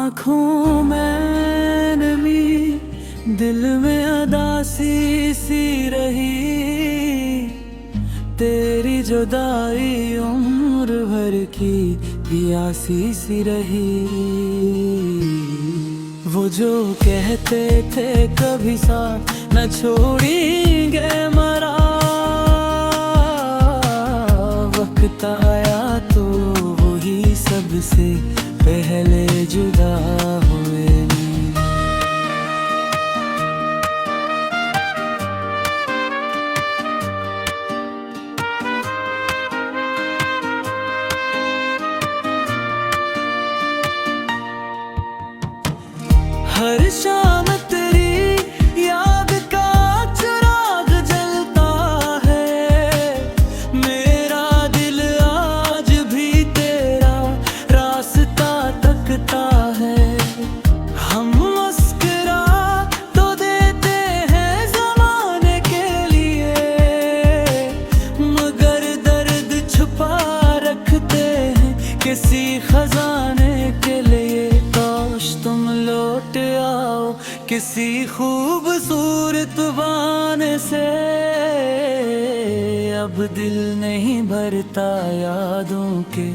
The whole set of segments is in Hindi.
आँखों में नमी, दिल में अदासी सी रही। तेरी जुदाई उम्र भर की प्यासी सी रही। वो जो कहते थे कभी साथ न छोड़ेंगे मरा, वक्त आया तो वही सबसे पहले जुदा हुए। हर शाम तेरी याद का चिराग जलता है। मेरा दिल आज भी तेरा रास्ता तकता है। हम मुस्कुरा तो देते हैं ज़माने के लिए, मगर दर्द छुपा रखते हैं किसी खजाने के लिए। काश तुम लौट आओ किसी खूबसूरत बहाने से, अब दिल नहीं भरता यादों के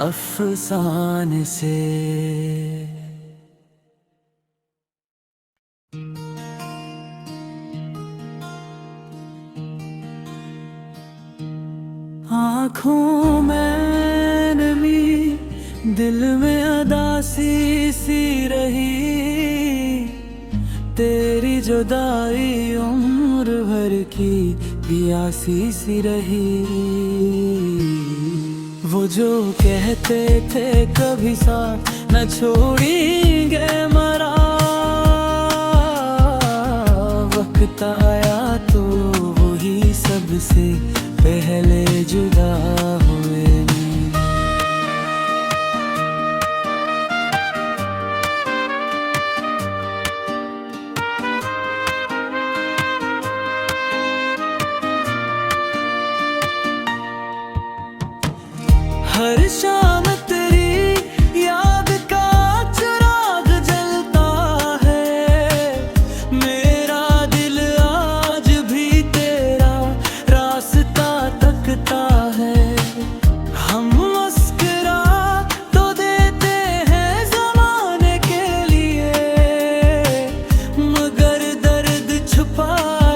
अफसाने से। आँखों में नमी, दिल में अदासी सी रही। तेरी जुदाई उम्र भर की प्यासी सी रही। वो जो कहते थे कभी साथ न छोड़ेंगे मरा, वक्त आया तो वही सबसे पहले जुदा हुए। हर शाम तेरी याद का चिराग जलता है। मेरा दिल आज भी तेरा रास्ता तकता है। हम मुस्कुरा तो देते हैं ज़माने के लिए, मगर दर्द छुपा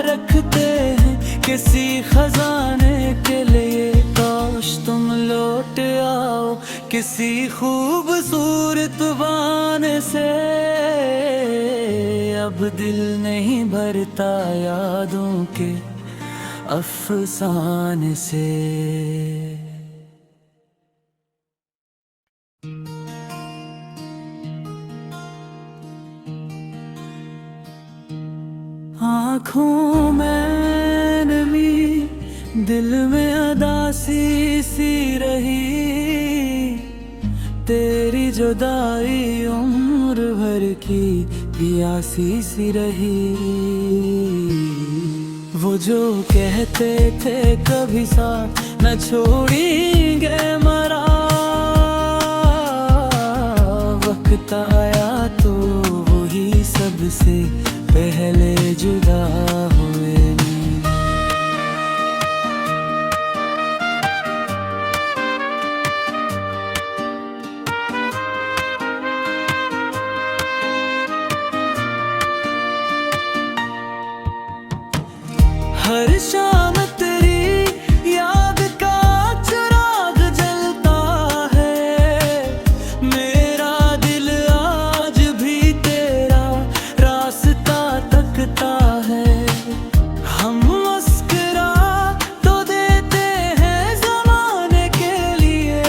रखते हैं किसी खजाने के लिए। काश तुम लौट आओ किसी खूबसूरत बहाने से, अब दिल नहीं भरता यादों के अफसाने से। आँखों में नमी, दिल में अदासी सी रही। तेरी जुदाई उम्र भर की प्यासी सी रही। वो जो कहते थे कभी साथ न छोड़ेंगे मरा, वक्त आया तो वही सबसे पहले जुदा हुए। हर शाम तेरी याद का चिराग जलता है। मेरा दिल आज भी तेरा रास्ता तकता है। हम मुस्कुरा तो देते हैं ज़माने के लिए,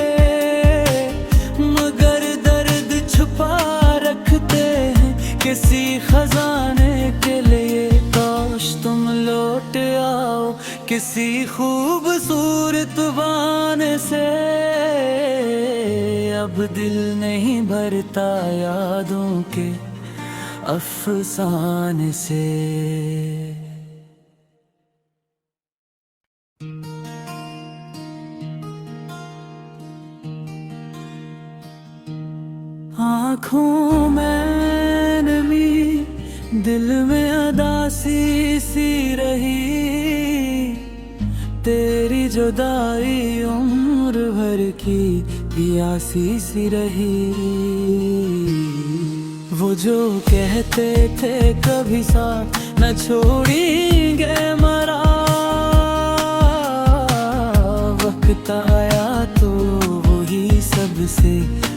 मगर दर्द छुपा रखते हैं किसी खजाने के लिए। काश तुम लौट आओ किसी खूबसूरत बहाने से, अब दिल नहीं भरता यादों के अफसाने से। हाँ आँखों में नमी, दिल में उदासी सी रही, तेरी जुदाई उम्र भर की प्यासी सी रही। वो जो कहते थे कभी साथ न छोड़ेंगे मरा, वक्त आया तो वही सबसे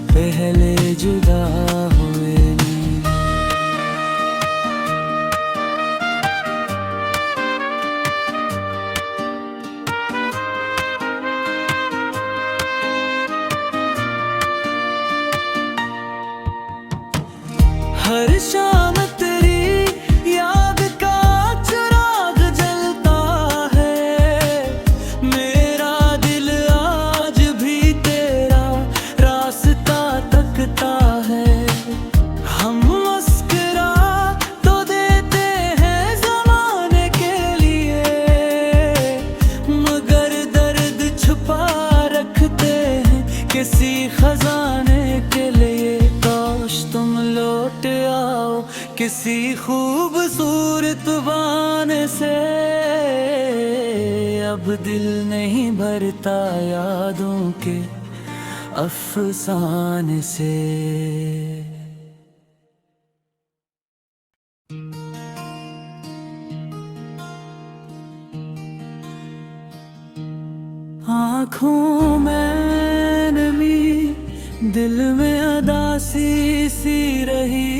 पहले जुदा हुए। हर शाम तेरी याद का चिराग जलता है, मेरा दिल आज भी तेरा रास्ता तकता है। हम मुस्कुरा तो देते हैं ज़माने के लिए, मगर दर्द छुपा रखते हैं किसी खजाने के लिए। काश तुम लौट आओ किसी खूबसूरत बहाने से, अब दिल नहीं भरता यादों के अफसाने से। आँखों में नमी, दिल में उदासी सी रही,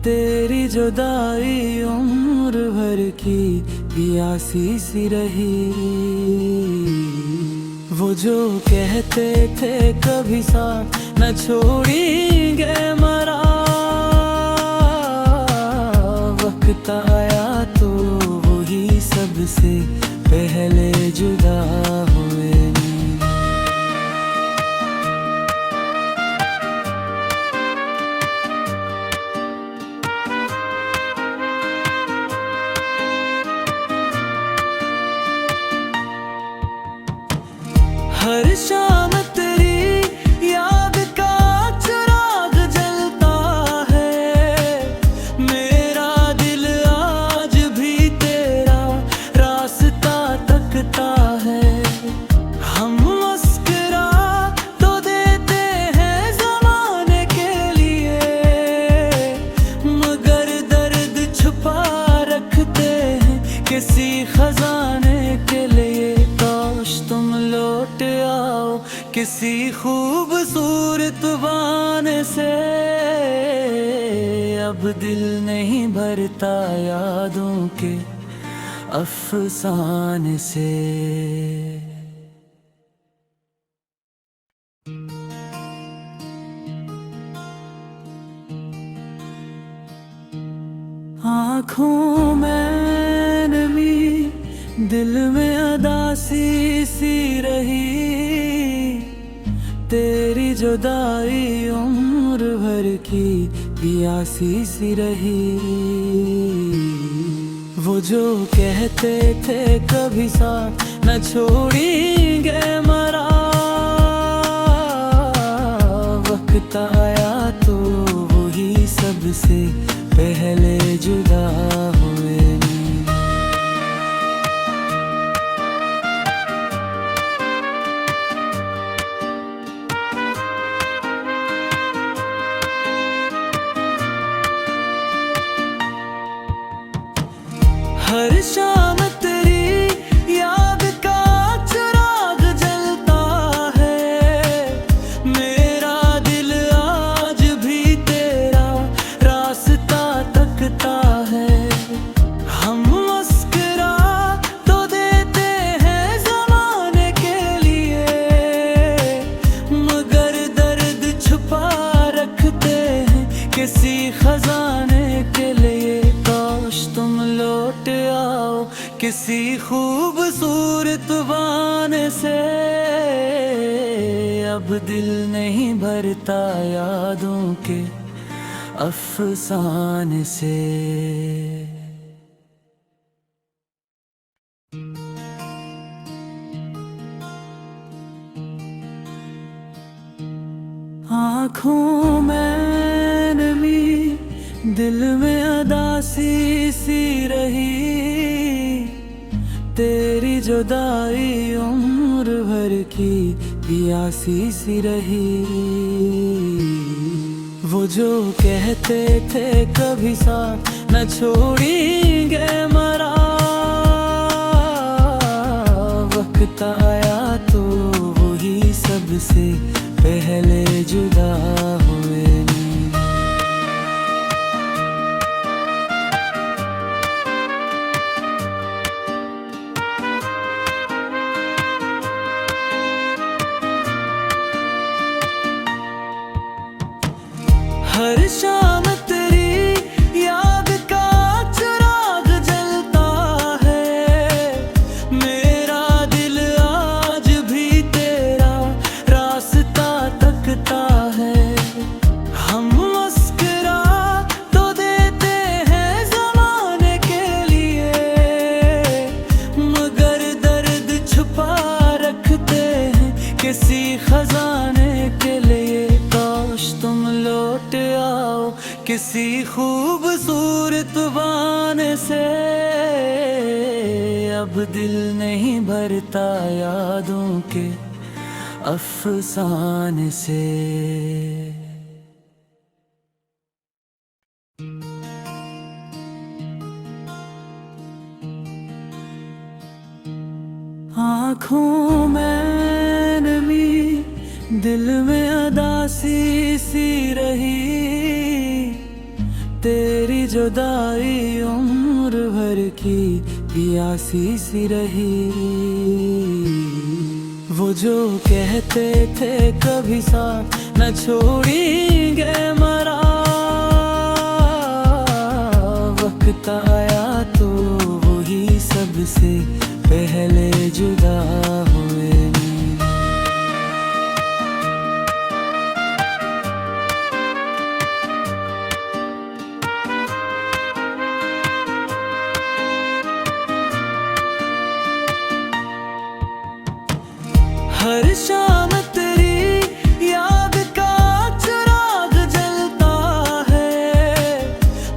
तेरी जुदाई उम्र भर की प्यासी सी रही। वो जो कहते थे कभी साथ न छोड़ेंगे मरा, वक्त आया तो वही सबसे पहले जुदा हुए। हर शाम तेरी याद का चिराग जलता है, मेरा दिल आज भी तेरा रास्ता तकता है। हम मुस्कुरा तो देते हैं ज़माने के लिए, मगर दर्द छुपा रखते हैं किसी खजाने के लिए। काश तुम लौट आओ किसी खूबसूरत बहाने से, अब दिल नहीं भरता यादों के अफसाने से। आँखों में नमी, दिल में उदासी सी रही, तेरी जुदाई उम्र भर की प्यासी सी रही। वो जो कहते थे कभी साथ न छोड़ेंगे मरा, वक्त आया तो वही सबसे पहले जुदा हुए। हर शाम तेरी याद का चिराग जलता है, मेरा दिल आज भी तेरा रास्ता तकता है। हम मुस्कुरा तो देते हैं ज़माने के लिए, मगर दर्द छुपा रखते हैं किसी खजाने के लिए। काश तुम लौट आओ किसी खूबसूरत बहाने से, अब दिल नहीं भरता यादों के अफसाने से। हाँ आँखों में नमी, दिल में उदासी सी रही, तेरी जुदाई उम्र भर की प्यासी सी रही। वो जो कहते थे कभी साथ न छोड़ेंगे मरा, वक्त आया तो वही सबसे पहले जुदा हुए। हर शाम तेरी याद का चिराग जलता है, मेरा दिल आज भी तेरा रास्ता तकता है। हम मुस्कुरा तो देते हैं ज़माने के लिए, मगर दर्द छुपा रखते हैं किसी खजाने के लिए। काश तुम लौट आओ किसी खूबसूरत बहाने से, अब दिल नहीं भरता यादों के अफसाने से। आँखों में नमी, दिल में उदासी सी रही, तेरी जुदाई उम्र भर की प्यासी सी रही। वो जो कहते थे कभी साथ न छोड़ेंगे मरा, वक्त आया तो वही सबसे पहले जुदा हुए। हर शाम तेरी याद का चिराग जलता है,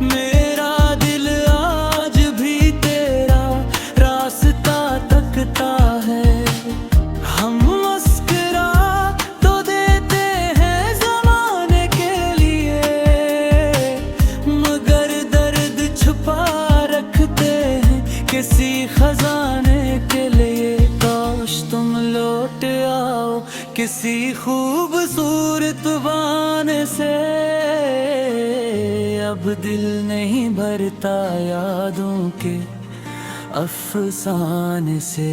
मेरा दिल आज भी तेरा रास्ता तकता है। हम मुस्कुरा तो देते हैं ज़माने के लिए, मगर दर्द छुपा रखते हैं किसी खजाने के लिए। काश तुम लौट आओ किसी खूबसूरत बहाने से, अब दिल नहीं भरता यादों के अफसाने से।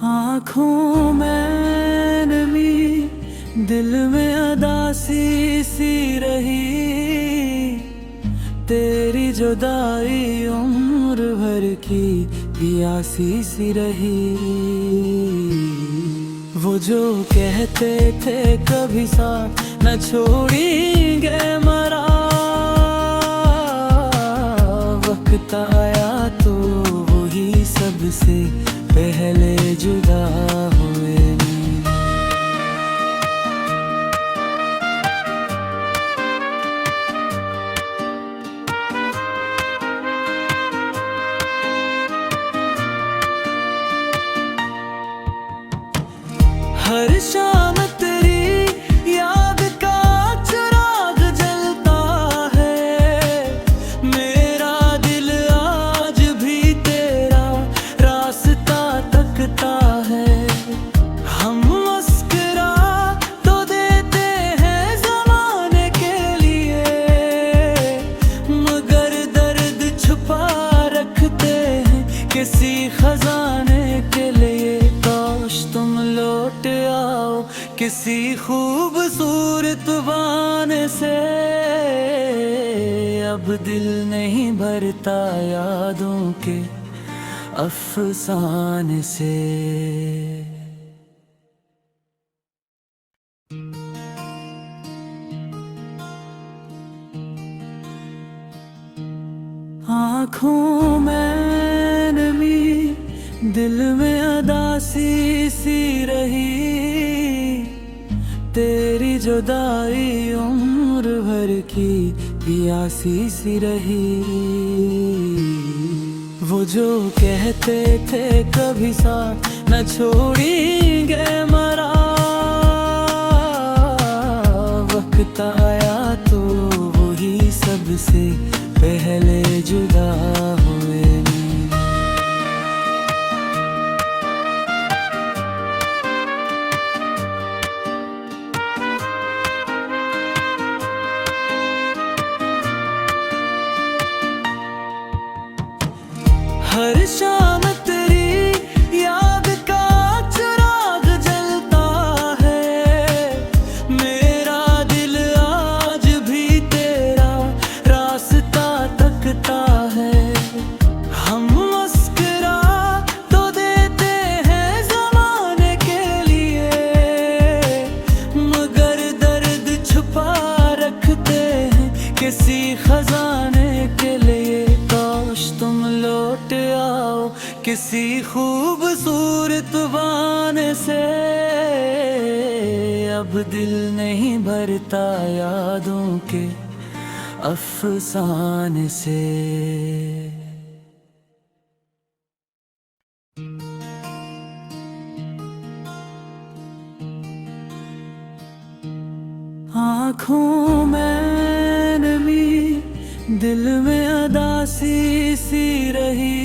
आँखों में नमी, दिल में उदासी सी रही, तेरी जुदाई उम्र भर की प्यासी सी रही। वो जो कहते थे कभी साथ न छोड़ेंगे मरा, वक्त आया तो वही सबसे पहले जुदा हुए। हर शाम तेरी याद का चिराग जलता है, मेरा दिल आज भी तेरा रास्ता तकता है। हम मुस्कुरा तो देते हैं ज़माने के लिए, मगर दर्द छुपा रखते हैं किसी खजाने के लिए। काश तुम लौट आओ किसी खूबसूरत बहाने से, अब दिल नहीं भरता यादों के अफसाने से। आँखों में नमी, दिल में उदासी सी रही, तेरी जुदाई उम्र भर की प्यासी सी रही। वो जो कहते थे कभी साथ न छोड़ेंगे मरा, वक्त आया तो वही सबसे पहले जुदा हुए। हर शाम तेरी याद का चिराग जलता है, मेरा दिल आज भी तेरा रास्ता तकता है। हम मुस्कुरा तो देते हैं ज़माने के लिए, मगर दर्द छुपा रखते हैं किसी खजाने के लिए। काश तुम लौट आओ किसी खूबसूरत बहाने से, अब दिल नहीं भरता यादों के अफसाने से। आँखों में नमी, दिल में उदासी सी रही,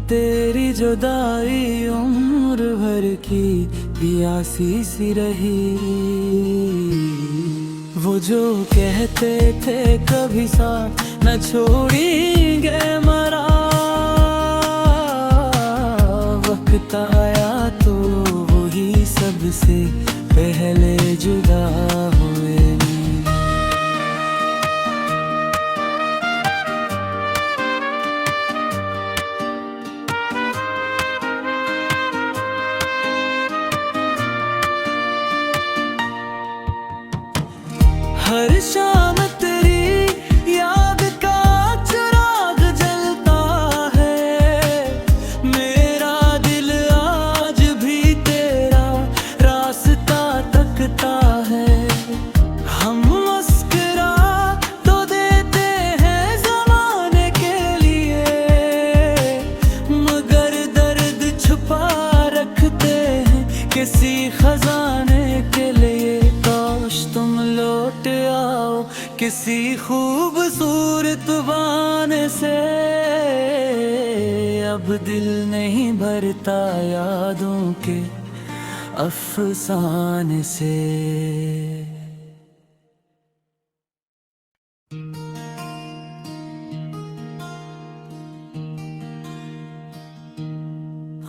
तेरी जुदाई उम्र भर की प्यासी सी रही। वो जो कहते थे कभी साथ न छोड़ेंगे मरा, वक्त आया तो वही सबसे पहले जुदा हुए। हर शाम तेरी याद का चिराग जलता है, मेरा दिल आज भी तेरा रास्ता तकता है। हम मुस्कुरा तो देते हैं ज़माने के लिए, मगर दर्द छुपा रखते हैं किसी खजाने के लिए। काश तुम लौट आओ किसी खूबसूरत बहाने से, अब दिल नहीं भरता यादों के अफसाने से।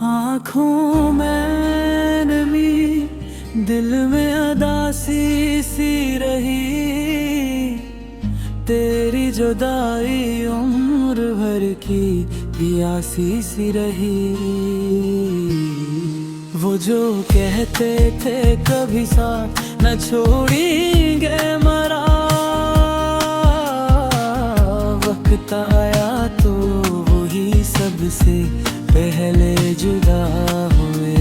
आँखों में नमी, दिल में उदासी सी रही, तेरी जुदाई उम्र भर की प्यासी सी रही। वो जो कहते थे कभी साथ न छोड़ेंगे मरा, वक्त आया तो वही सबसे पहले जुदा हुए।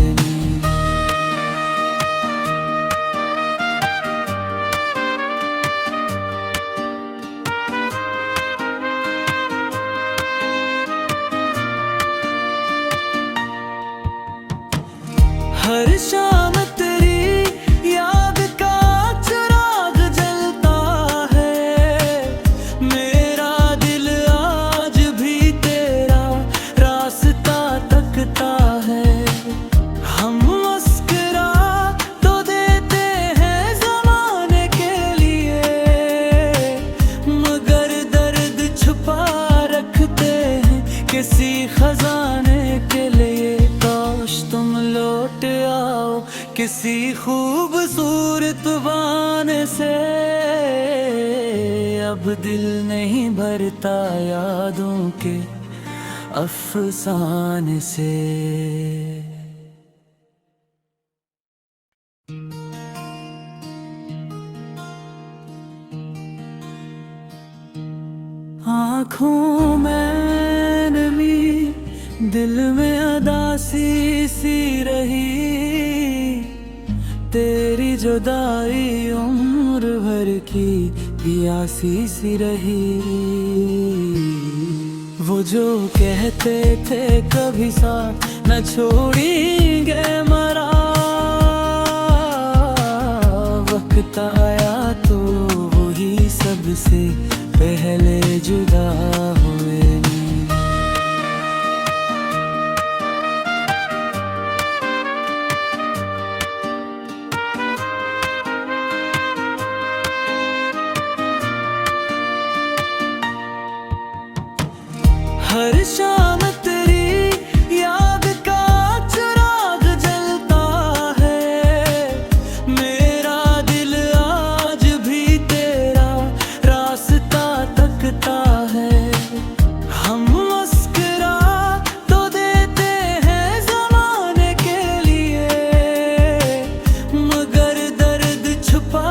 हर शाम तेरी याद का चिराग जलता है, मेरा दिल आज भी तेरा रास्ता तकता है। हम मुस्कुरा तो देते हैं ज़माने के लिए, मगर दर्द छुपा रखते हैं किसी खजाने के लिए। काश तुम लौट आओ किसी खूबसूरत बहाने से, अब दिल नहीं भरता यादों के अफसाने से। आँखों में नमी, दिल में उदासी सी रही, तेरी जुदाई उम्र भर की प्यासी सी रही। वो जो कहते थे कभी साथ न छोड़ेंगे मरा, वक्त आया तो वही सबसे पहले जुदा हुए। हर शाम तेरी याद का चिराग जलता है, मेरा दिल आज भी तेरा रास्ता तकता है। हम मुस्कुरा तो देते हैं ज़माने के लिए, मगर दर्द छुपा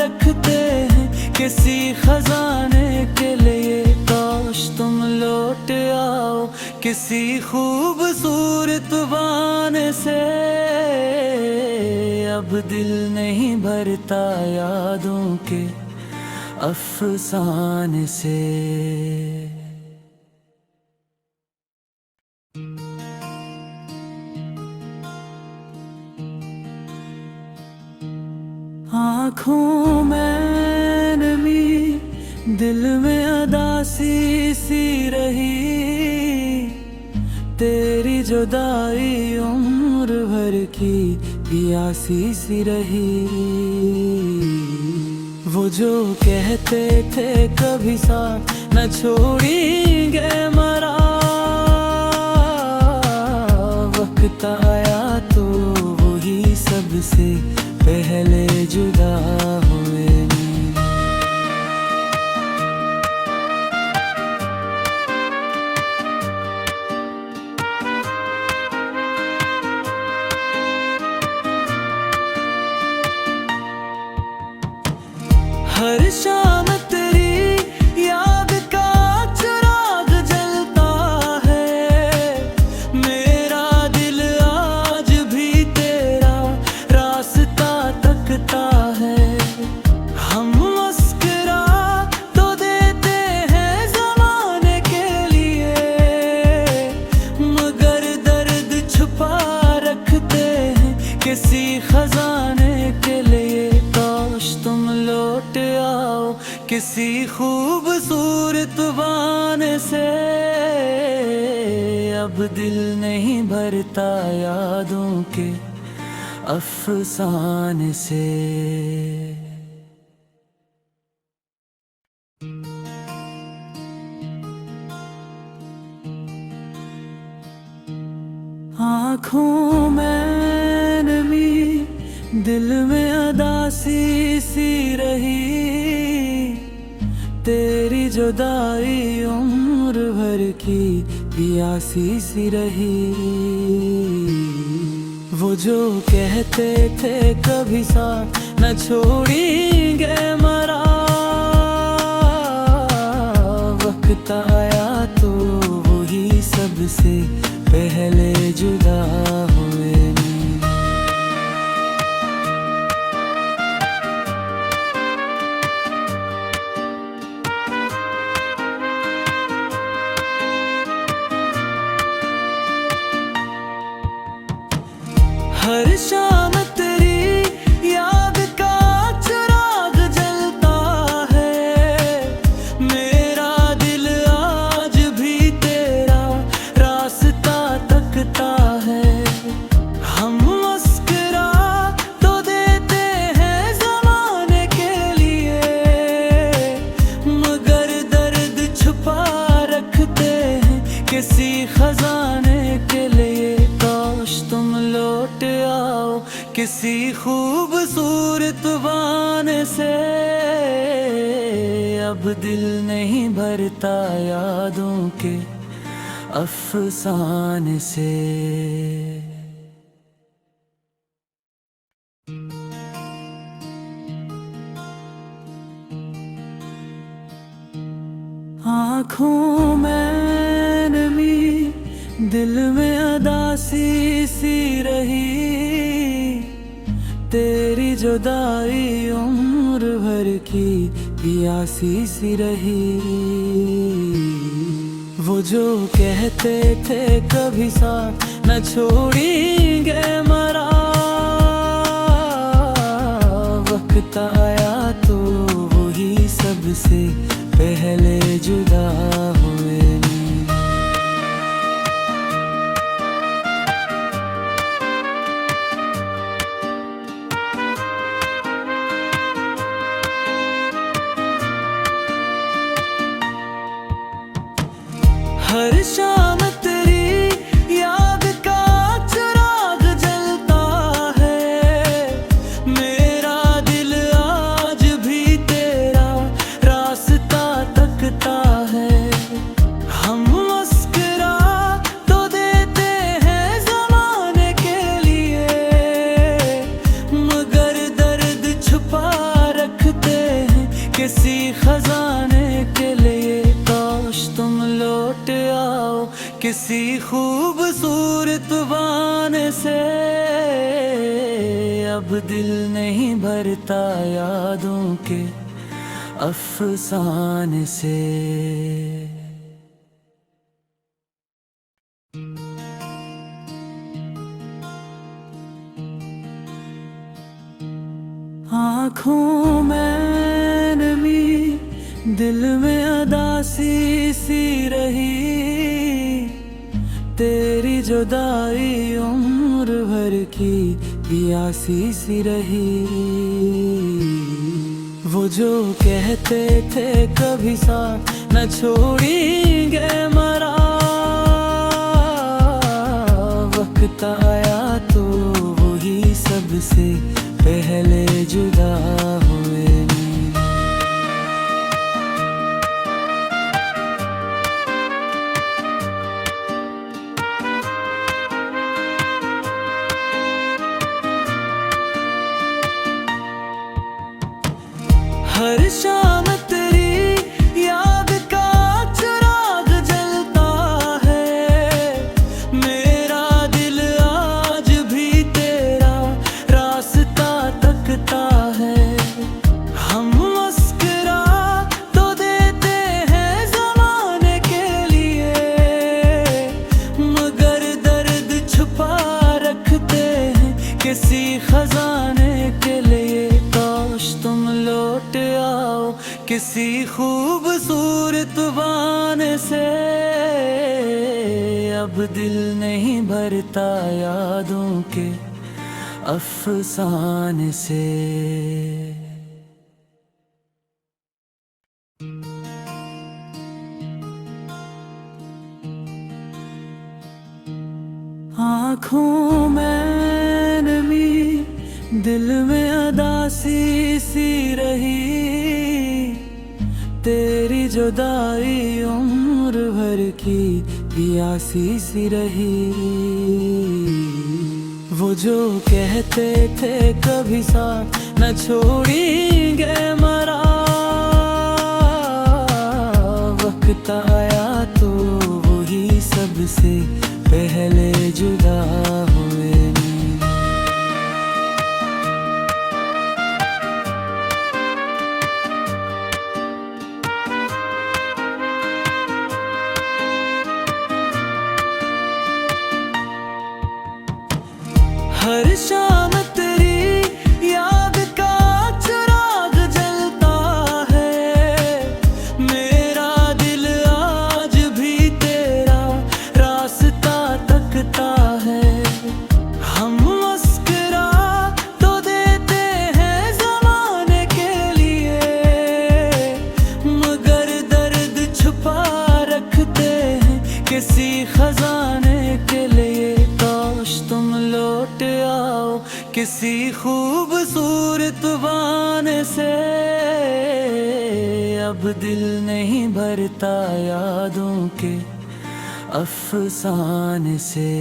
रखते हैं किसी खजाने के लिए। काश तुम लौट आओ किसी खूबसूरत बहाने से, अब दिल नहीं भरता यादों के अफसाने से। आँखों में नमी, दिल में उदासी सी रही, तेरी जुदाई उम्र भर की प्यासी सी रही। वो जो कहते थे कभी साथ न छोड़ेंगे मरा, वक्त आया तो वही सबसे पहले जुदा हुए। हर शाम तेरी याद का चिराग जलता है, मेरा दिल आज भी तेरा रास्ता तकता है। हम मुस्कुरा तो देते हैं ज़माने के लिए, मगर दर्द छुपा रखते हैं किसी खजाने के लिए। काश तुम लौट आओ किसी खूबसूरत बहाने से, अब दिल नहीं भरता यादों के अफसाने से। आँखों में नमी, दिल में उदासी सी रही, तेरी जुदाई उम्र भर की प्यासी सी रही। वो जो कहते थे कभी साथ न छोड़ेंगे मरा, वक्त आया तो वही सबसे पहले जुदा हुए। हर शाम तेरी याद का चिराग जलता है, मेरा दिल आज भी तेरा रास्ता तकता है। हम मुस्कुरा तो देते हैं ज़माने के लिए, मगर दर्द छुपा रखते हैं किसी खजाने के लिए। काश तुम लौट आओ किसी खूबसूरत बहाने से, अब दिल नहीं भरता यादों के अफसाने से। आँखों में नमी, दिल में उदासी सी रही, तेरी जुदाई उम्र भर की प्यासी सी रही। वो जो कहते थे कभी साथ न छोड़ेंगे मरा, वक्त आया तो वही सबसे पहले जुदा हुए। हर शाम तेरी याद का चिराग जलता है, मेरा दिल आज भी तेरा रास्ता तकता है। हम मुस्कुरा तो देते हैं ज़माने के लिए, मगर दर्द छुपा रखते हैं किसी खजाने के लिए। काश तुम लौट आओ किसी खूबसूरत बहाने से, अब दिल नहीं भरता यादों के अफसाने से। आँखों में नमी, दिल में उदासी सी रही, तेरी जुदाई उम्र भर की प्यासी सी रही। वो जो कहते थे कभी साथ न छोड़ेंगे मरा, वक्त आया तो वही सबसे पहले जुदा हुए। हर शाम तेरी याद का चिराग जलता है, मेरा दिल आज भी तेरा रास्ता तकता है। हम मुस्कुरा तो देते हैं ज़माने के लिए, मगर दर्द छुपा रखते हैं किसी खजाने के लिए। काश तुम लौट आओ किसी खूबसूरत बहाने से, अब दिल नहीं भरता यादों के अफसाने से। आँखों में नमी, दिल में उदासी सी रही, तेरी जुदाई उम्र भर की प्यासी सी रही। वो जो कहते थे कभी साथ न छोड़ेंगे मरा, वक्त आया तो वही सबसे पहले जुदा हुए। हर शाम तेरी याद का चिराग जलता है, मेरा दिल आज भी तेरा रास्ता तकता है। हम मुस्कुरा तो देते हैं ज़माने के लिए, मगर दर्द छुपा रखते हैं किसी खजाने के लिए। काश तुम लौट आओ किसी खूबसूरत बहाने से, अब दिल नहीं भरता यादों के अफसाने से।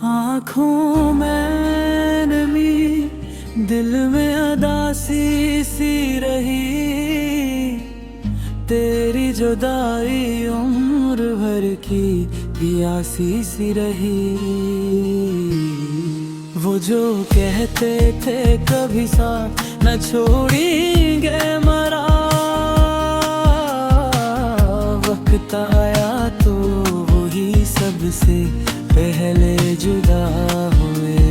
आँखों में नमी, दिल में उदासी सी रही, तेरी जुदाई उम्र भर की प्यासी सी रही। वो जो कहते थे कभी साथ न छोड़ेंगे मरा, वक्त आया तो वही सबसे पहले जुदा हुए।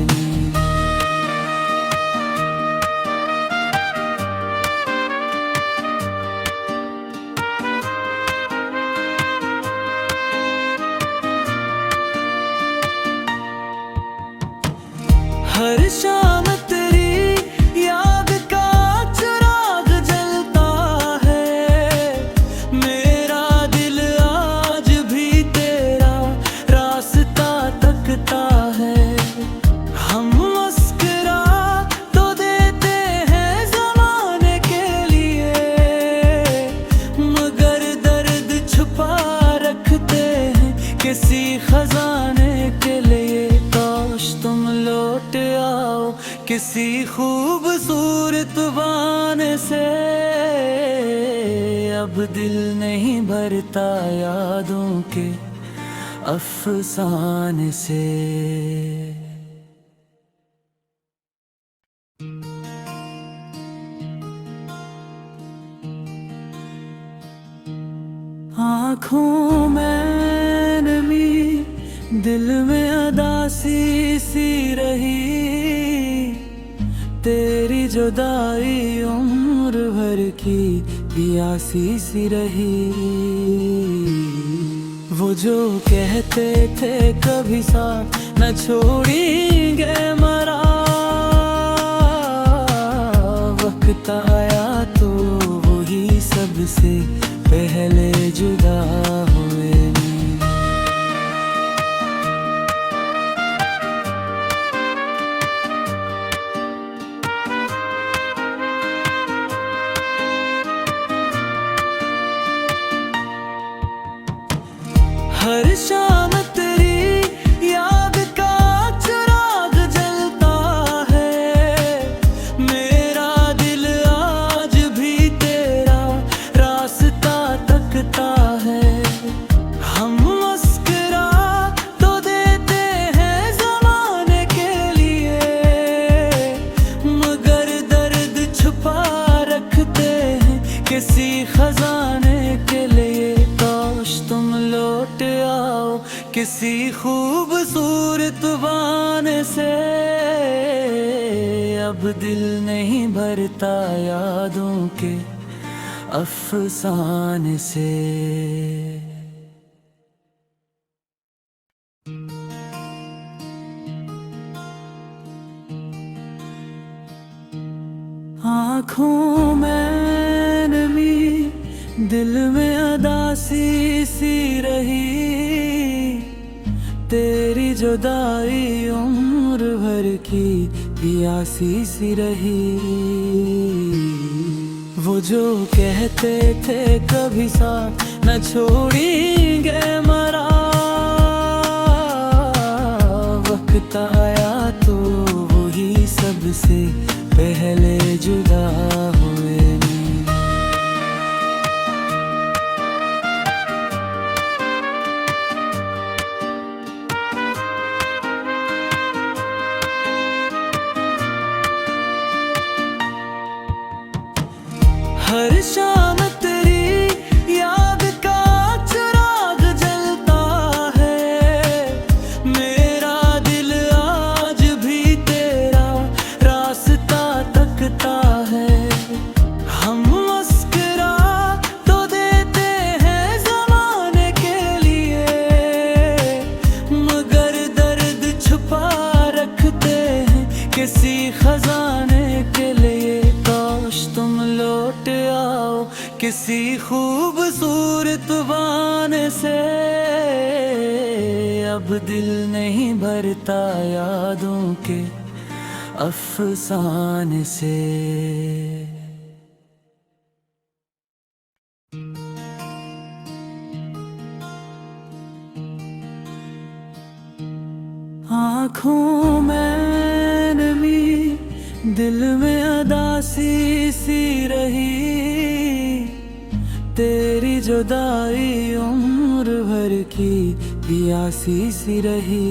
हर शाम तेरी याद का चिराग जलता है, मेरा दिल आज भी तेरा रास्ता तकता है। हम मुस्कुरा तो देते हैं ज़माने के लिए, मगर दर्द छुपा रखते हैं किसी खजाने के लिए। काश तुम लौट आओ किसी खूबसूरत बहाने से, अब दिल नहीं भरता यादों के अफसाने से। आँखों में नमी, दिल में उदासी सी रही, तेरी जुदाई उम्र भर की प्यासी सी रही। वो जो कहते थे कभी साथ न छोड़ेंगे मरा, वक्त आया तो वही सबसे पहले जुदा हुए। हर शाम तेरी याद का चिराग जलता है, मेरा दिल आज भी तेरा रास्ता तकता है। हम मुस्कुरा तो देते हैं ज़माने के लिए, मगर दर्द छुपा रखते हैं किसी खजाने के लिए। काश तुम लौट आओ किसी खूबसूरत बहाने से, अब दिल नहीं भरता यादों के अफसाने से। आँखों में नमी, दिल में उदासी सी रही, तेरी जुदाई उम्र भर की प्यासी सी रही। वो जो कहते थे कभी साथ न छोड़ेंगे मरा, वक्त आया तो वही सबसे पहले जुदा हुए। हर शाम तेरी याद का चिराग जलता है, मेरा दिल आज भी तेरा रास्ता तकता है। हम मुस्कुरा तो देते हैं ज़माने के लिए, मगर दर्द छुपा रखते हैं किसी खजाने के लिए। काश तुम लौट आओ किसी खूबसूरत बहाने से, अब दिल नहीं भरता यादों के अफसाने से। आँखों में नमी, दिल में उदासी सी रही, तेरी जुदाई उम्र भर की प्यासी सी रही।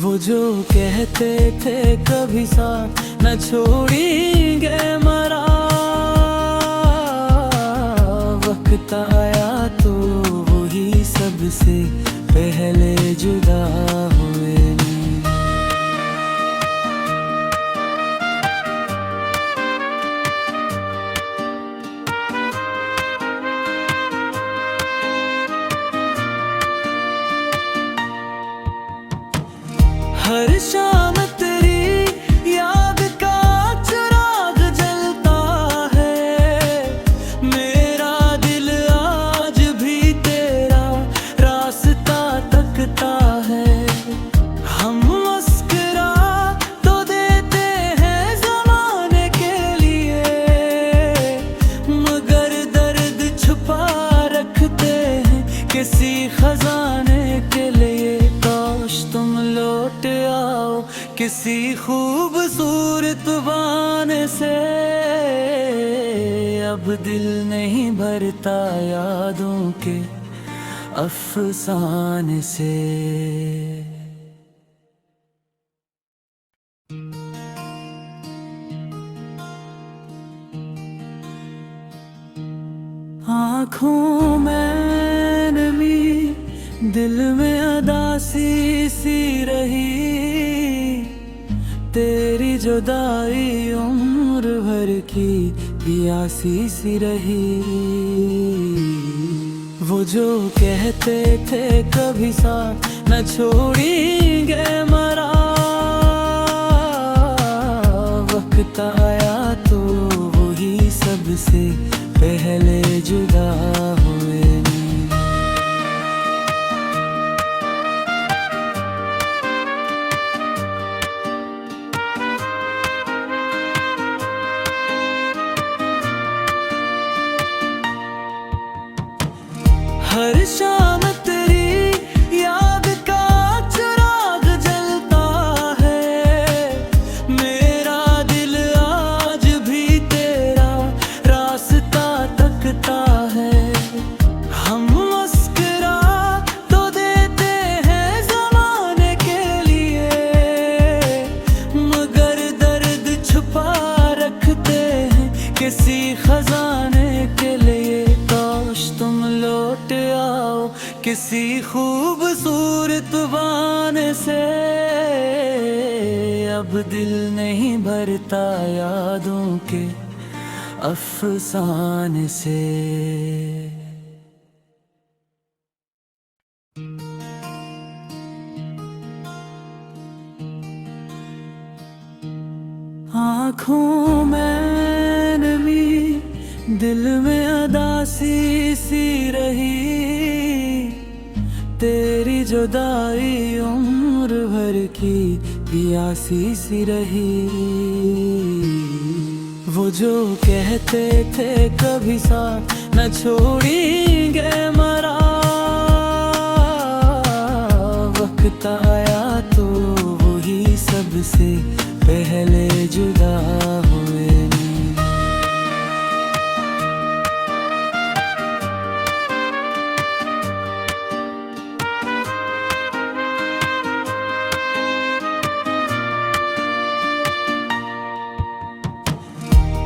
वो जो कहते थे कभी साथ न छोड़ेंगे मरा, वक्त आया तो वही सबसे पहले जुदा हुए। हर शाम तेरी याद का चिराग जलता है, मेरा दिल आज भी तेरा रास्ता तकता है। हम मुस्कुरा तो देते हैं ज़माने के लिए, मगर दर्द छुपा रखते हैं किसी खजाने के लिए। काश तुम लौट आओ किसी खूबसूरत बहाने से, अब दिल नहीं भरता यादों के अफसाने से। आँखों में नमी, दिल में उदासी सी रही, तेरी जुदाई उम्र भर की प्यासी सी रही। वो जो कहते थे कभी साथ न छोड़ेंगे मरा, वक्त आया तो वही सबसे पहले जुदा हुए। हर शाम तेरी याद का चिराग जलता है, मेरा दिल आज भी तेरा रास्ता तकता है। हम मुस्कुरा तो देते हैं ज़माने के लिए, मगर दर्द छुपा रखते हैं किसी खजाने के लिए। काश तुम लौट आओ किसी खूबसूरत बहाने से, अब दिल नहीं भरता यादों के अफसाने से। आँखों में नमी, दिल में उदासी सी रही, तेरी जुदाई उम्र भर की प्यासी सी रही। वो जो कहते थे कभी साथ न छोड़ेंगे मरा, वक्त आया तो वही सबसे पहले जुदा हुए।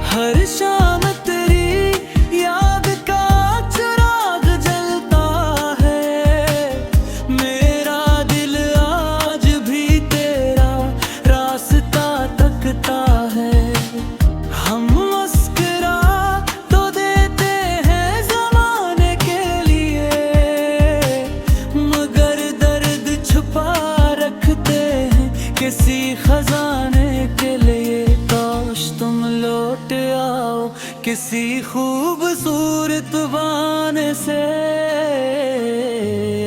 हर शाम तेरी याद का चिराग जलता है, मेरा दिल आज भी तेरा रास्ता तकता है। हम मुस्कुरा तो देते हैं ज़माने के लिए, मगर दर्द छुपा रखते हैं किसी खजाने के लिए। काश तुम लौट आओ किसी खूबसूरत बहाने से,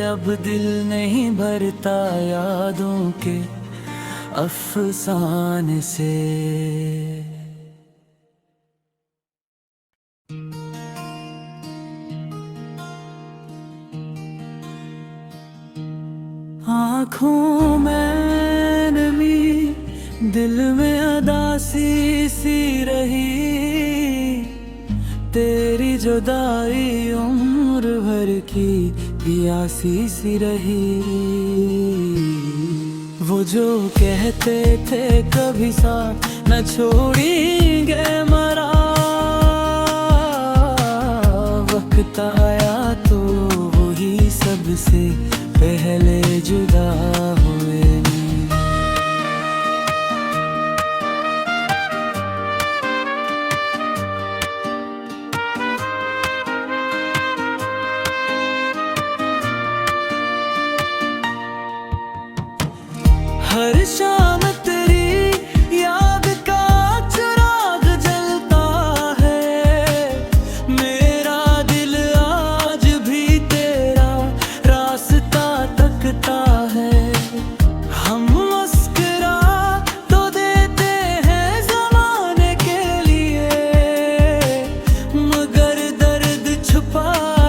अब दिल नहीं भरता यादों के अफसाने से। आँखों में नमी, दिल में अदासी सी रही, तेरी जुदाई उम्र भर की प्यासी सी रही। वो जो कहते थे कभी साथ न छोड़ेंगे मरा, वक्त आया तो वही सबसे पहले जुदा हुए। हर शाम तेरी याद का चिराग जलता है, मेरा दिल आज भी तेरा रास्ता तकता है। हम मुस्कुरा तो देते हैं ज़माने के लिए, मगर दर्द छुपा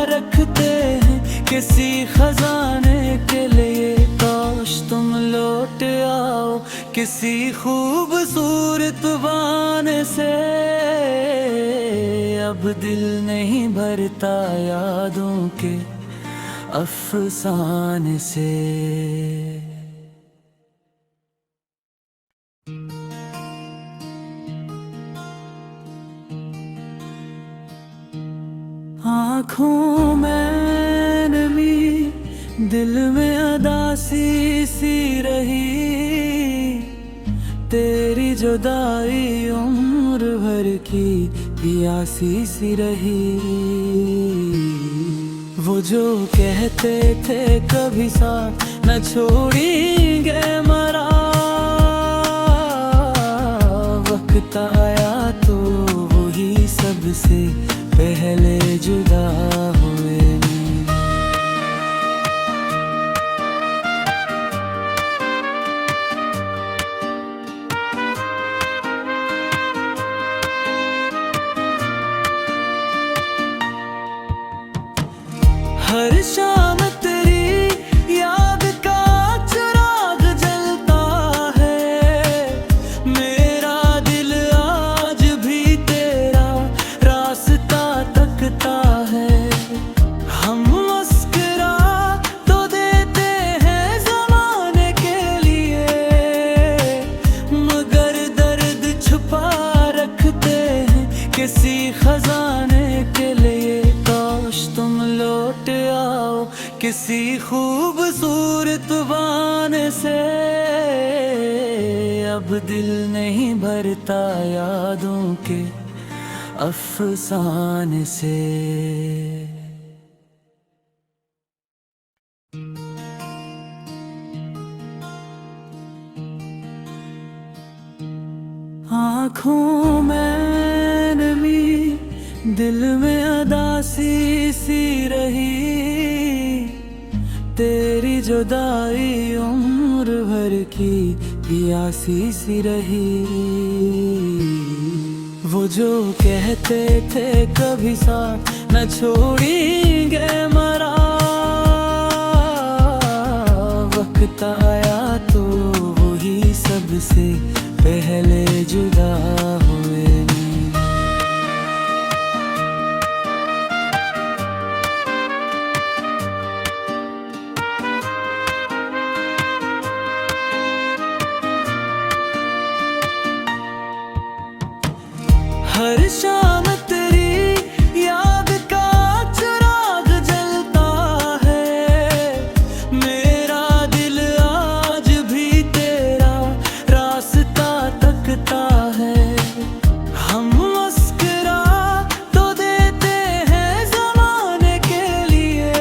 रखते हैं किसी खजाने के लिए। काश तुम लौट आओ किसी खूबसूरत बहाने से, अब दिल नहीं भरता यादों के अफसाने से। आँखों में नमी, दिल में अदासी सी रही, तेरी जुदाई उम्र भर की प्यासी सी रही। वो जो कहते थे कभी साथ न छोड़ेंगे मरा, वक्त आया तो वही सबसे पहले जुदा हुए। हर शाम तेरी याद का चिराग जलता है, मेरा दिल आज भी तेरा रास्ता तकता है। हम मुस्कुरा तो देते हैं ज़माने के लिए, मगर दर्द छुपा रखते हैं किसी खजाने के लिए। काश तुम लौट आओ किसी खूबसूरत बहाने से, अब दिल नहीं भरता यादों के अफसाने से। आँखों में नमी, दिल में अदासी सी रही, तेरी जुदाई उम्र भर की प्यासी सी रही। वो जो कहते थे कभी साथ न छोड़ेंगे मरा, वक्त आया तो वही सबसे पहले जुदा हुए। हर शाम तेरी याद का चिराग जलता है, मेरा दिल आज भी तेरा रास्ता तकता है। हम मुस्कुरा तो देते हैं ज़माने के लिए,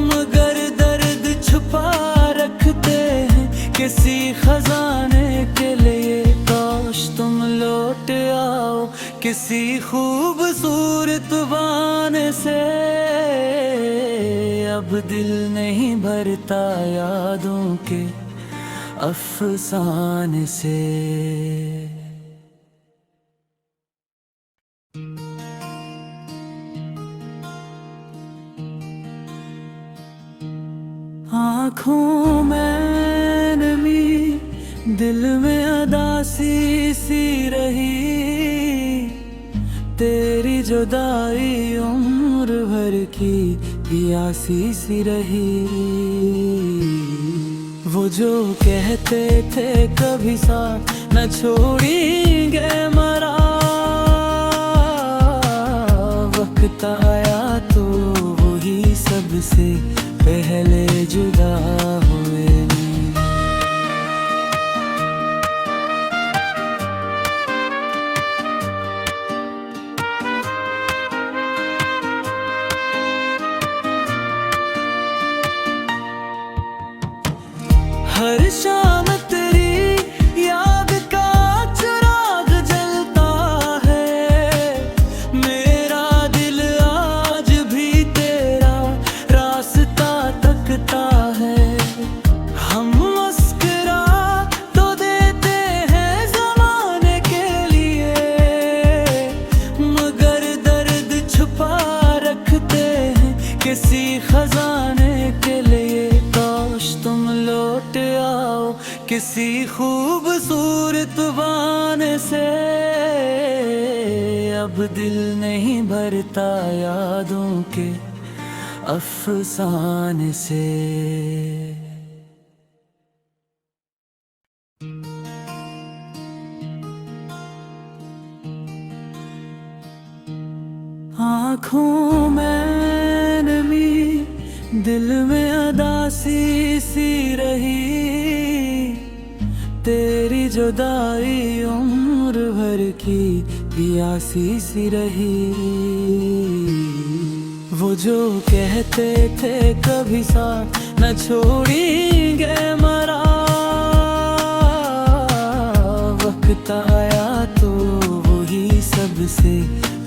मगर दर्द छुपा रखते हैं किसी खजाने के लिए। काश तुम लौट आओ किसी खूबसूरत बहाने से, अब दिल नहीं भरता यादों के अफसाने से। आँखों में नमी, दिल में उदासी सी रही, तेरी जुदाई उम्र भर की प्यासी सी रही। वो जो कहते थे कभी साथ न छोड़ेंगे मरा, वक्त आया तो वही सबसे पहले जुदा हुए। हर शाम तेरी याद का चिराग जलता है, मेरा दिल आज भी तेरा रास्ता तकता है। हम मुस्कुरा तो देते हैं ज़माने के लिए, मगर दर्द छुपा रखते हैं किसी खजाने के लिए। काश तुम लौट आओ किसी खूबसूरत बहाने से, अब दिल नहीं भरता यादों के अफसाने से। आँखों में नमी, दिल में उदासी सी रही, तेरी जुदाई उम्र भर की प्यासी सी रही। वो जो कहते थे कभी साथ न छोड़ेंगे मरा, वक्त आया तो वही सबसे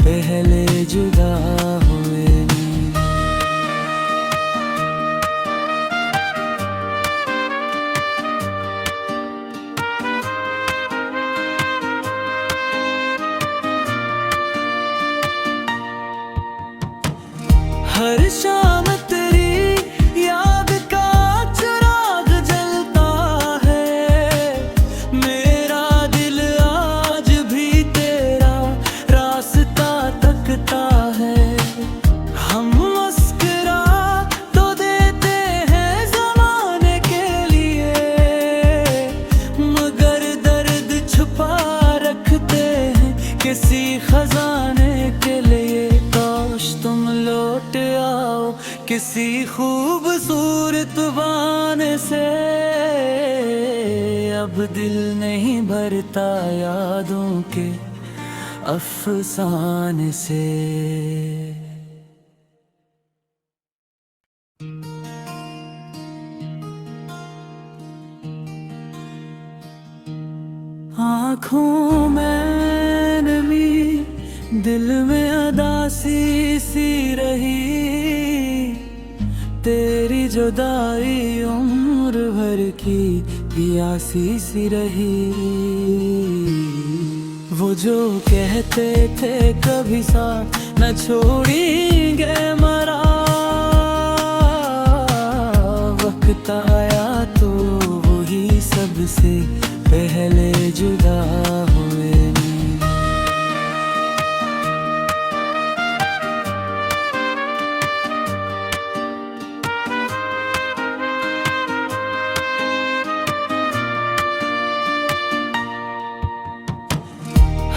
पहले जुदा हुए। हर शाम तेरी याद का चिराग जलता है, मेरा दिल आज भी तेरा रास्ता तकता है। हम मुस्कुरा तो देते हैं ज़माने के लिए, मगर दर्द छुपा रखते हैं किसी खजाने के लिए। काश तुम लौट आओ किसी खूबसूरत बहाने से, अब दिल नहीं भरता यादों के अफसाने से। आँखों में नमी, दिल में उदासी सी रही, तेरी जुदाई उम्र भर की प्यासी सी रही। वो जो कहते थे कभी साथ न छोड़ेंगे मरा, वक्त आया तो वही सबसे पहले जुदा हुए।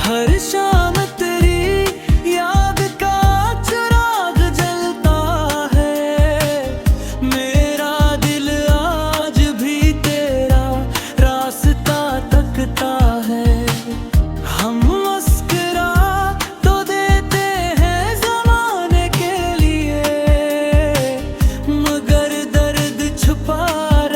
हर शाम तेरी याद का चिराग जलता है, मेरा दिल आज भी तेरा रास्ता तकता है। हम मुस्कुरा तो देते हैं ज़माने के लिए, मगर दर्द छुपा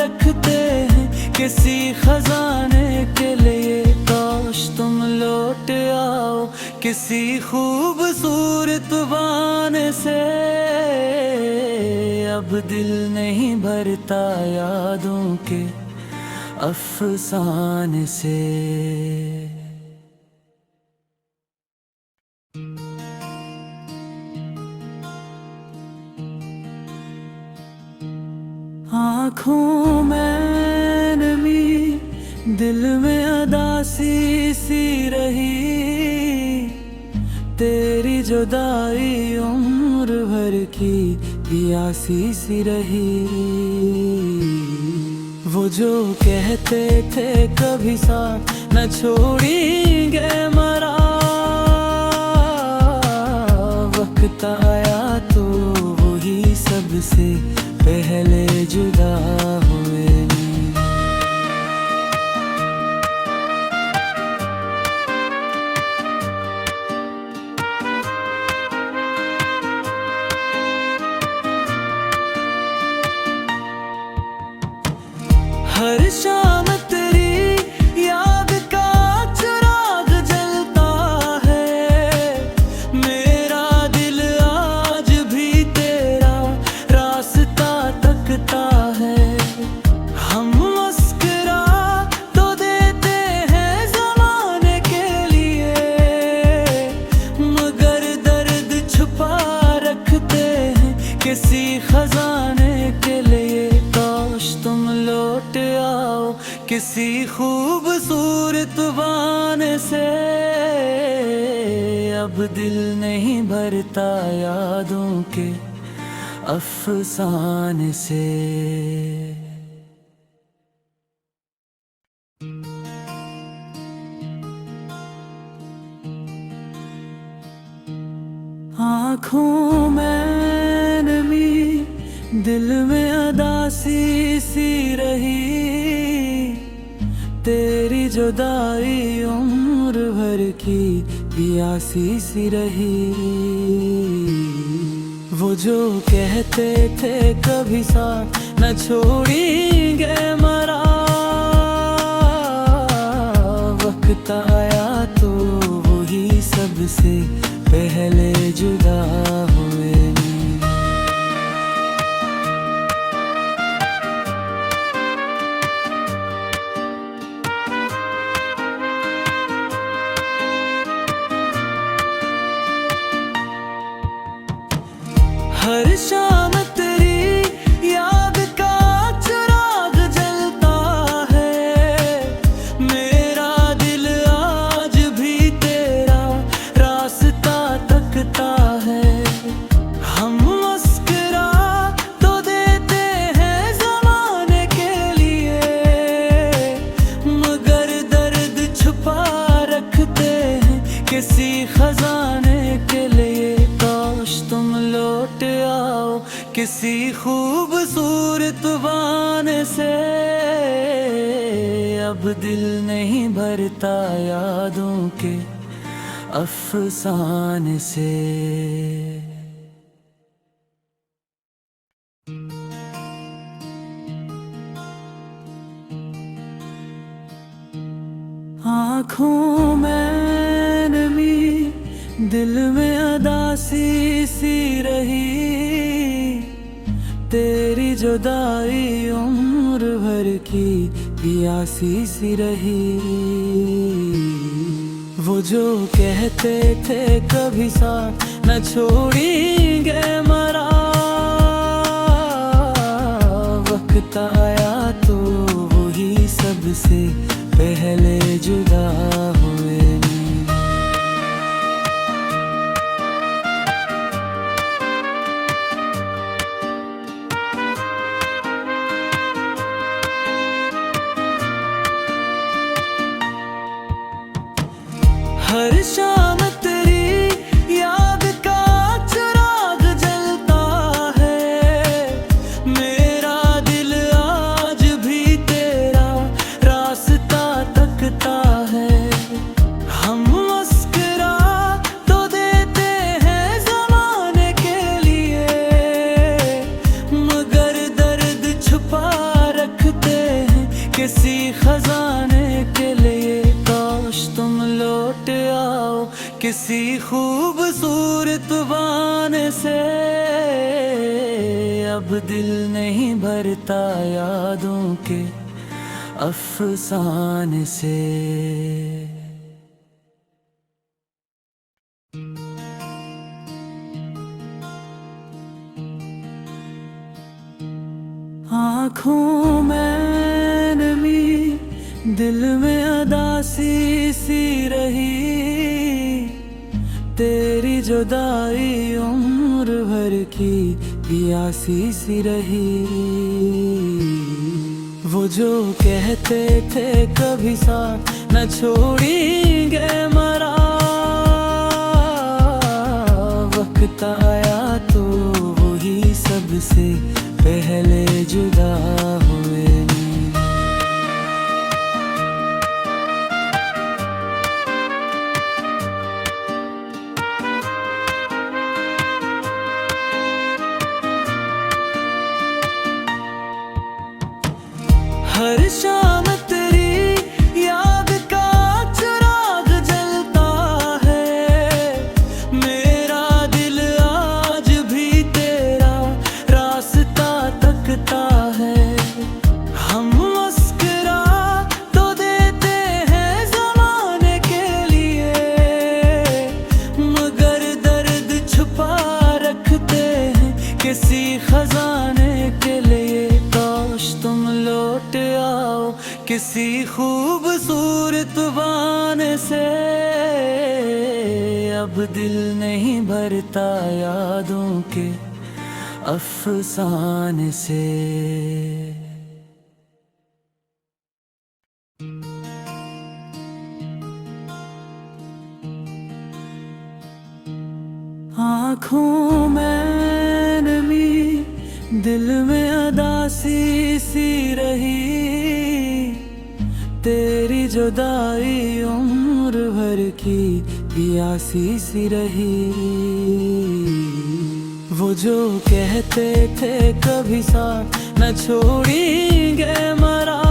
रखते हैं किसी खजाने के लिए। काश तुम लौट आओ किसी खूबसूरत बहाने से, अब दिल नहीं भरता यादों के अफसाने से। आँखों में नमी, दिल में उदासी सी रही, तेरी जुदाई उम्र भर की प्यासी सी रही। वो जो कहते थे कभी साथ न छोड़ेंगे मरा, वक्त आया तो वही सबसे पहले जुदा हुए। हर शाम तेरी याद का चिराग जलता है, मेरा दिल आज भी तेरा रास्ता तकता है। हम मुस्कुरा तो देते हैं ज़माने के लिए, मगर दर्द छुपा रखते हैं किसी खजाने के लिए। काश तुम लौट आओ किसी खूबसूरत बहाने से, अब दिल नहीं भरता यादों के अफसाने से। आँखों में नमी, दिल में उदासी सी रही, तेरी जुदाई उम्र भर की प्यासी सी रही। वो जो कहते थे कभी साथ न छोड़ेंगे मरा, वक्त आया तो वही सबसे पहले जुदा हुए। हर शाम तेरी याद का चिराग जलता है, मेरा दिल आज भी तेरा रास्ता तकता है। हम मुस्कुरा तो देते हैं ज़माने के लिए, मगर दर्द छुपा रखते हैं किसी खजाने के लिए। काश तुम लौट आओ किसी खूबसूरत बहाने से, अब दिल नहीं भरता यादों के अफसाने से। आँखों में नमी, दिल में उदासी सी रही, तेरी जुदाई उम्र भर की प्यासी सी रही। वो जो कहते थे कभी साथ न छोड़ेंगे मरा, वक्त आया तो वही सबसे पहले जुदा हुए। हर शाम तेरी याद का चिराग जलता है, मेरा दिल आज भी तेरा रास्ता तकता है। हम मुस्कुरा तो देते हैं ज़माने के लिए, मगर दर्द छुपा रखते हैं किसी खजाने के लिए। काश तुम लौट आओ किसी खूबसूरत बहाने से, अब दिल नहीं भरता यादों के अफसाने से। आँखों में नमी, दिल में उदासी सी रही, तेरी जुदाई उम्र भर की प्यासी सी रही। वो जो कहते थे कभी साथ न छोड़ेंगे मरा, वक्त आया तो वही सबसे पहले जुदा हुए। हर शाम तेरी याद का चिराग जलता है, मेरा दिल आज भी तेरा रास्ता तकता है। हम मुस्कुरा तो देते हैं ज़माने के लिए, मगर दर्द छुपा रखते हैं किसी खजाने के लिए। काश तुम लौट आओ किसी खूबसूरत बहाने से, अब दिल नहीं भरता यादों के अफसाने से। आँखों में नमी, दिल में उदासी सी रही, तेरी जुदाई उम्र भर की प्यासी सी रही। वो जो कहते थे कभी साथ न छोड़ेंगे मरा,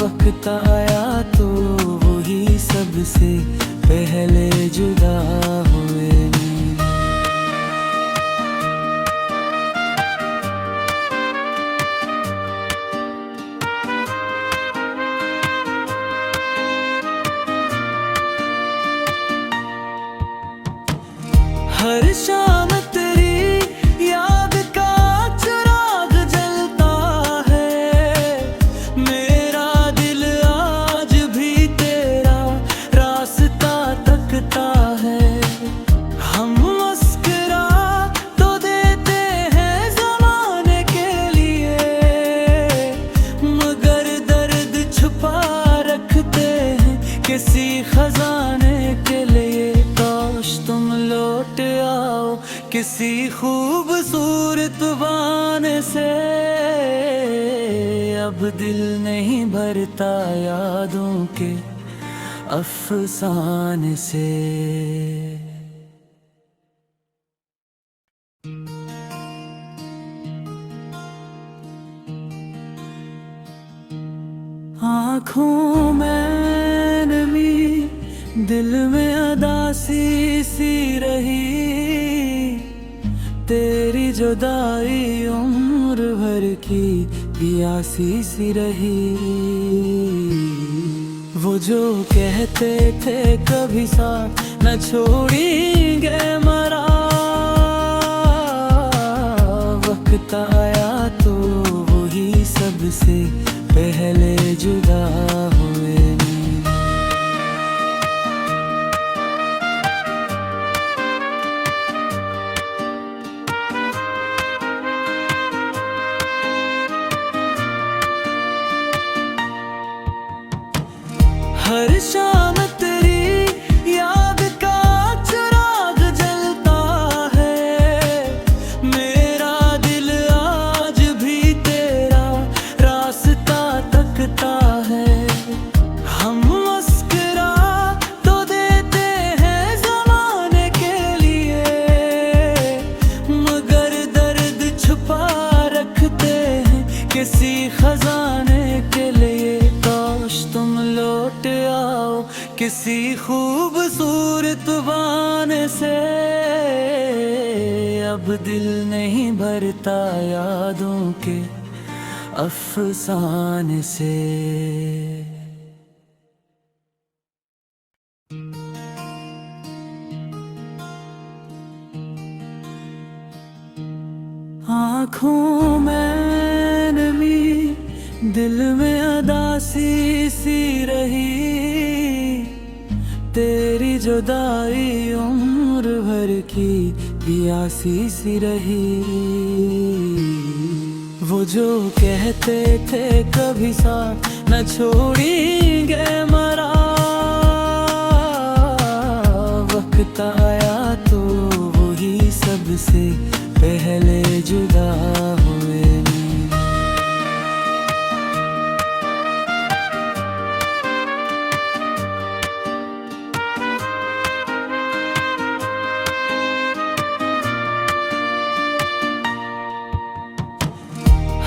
वक्त आया तो वही सबसे पहले जुदा हुए। हर शाम तेरी याद का चिराग जलता है, मेरा दिल आज भी तेरा रास्ता तकता है। हम मुस्कुरा तो देते हैं ज़माने के लिए, मगर दर्द छुपा रखते हैं किसी खजाने के लिए। काश तुम लौट आओ किसी खूबसूरत बहाने से, अब दिल नहीं भरता यादों के अफसाने से। आँखों में नमी, दिल में उदासी सी रही, तेरी जुदाई उम्र भर की प्यासी सी रही। वो जो कहते थे कभी साथ न छोड़ेंगे मरा, वक्त आया तो वही सबसे पहले जुदा हुए। हर शाम तेरी याद का चिराग जलता है, मेरा दिल आज भी तेरा रास्ता तकता है। हम मुस्कुरा तो देते हैं ज़माने के लिए, मगर दर्द छुपा रखते हैं किसी खजाने के लिए। काश तुम लौट आओ किसी खूबसूरत बहाने से, अब दिल नहीं भरता यादों के अफसाने से। आँखों में नमी, दिल में अदासी सी रही, तेरी जुदाई उम्र भर की प्यासी सी रही। वो जो कहते थे कभी साथ न छोड़ेंगे मरा, वक्त आया तो वही सबसे पहले जुदा हुए।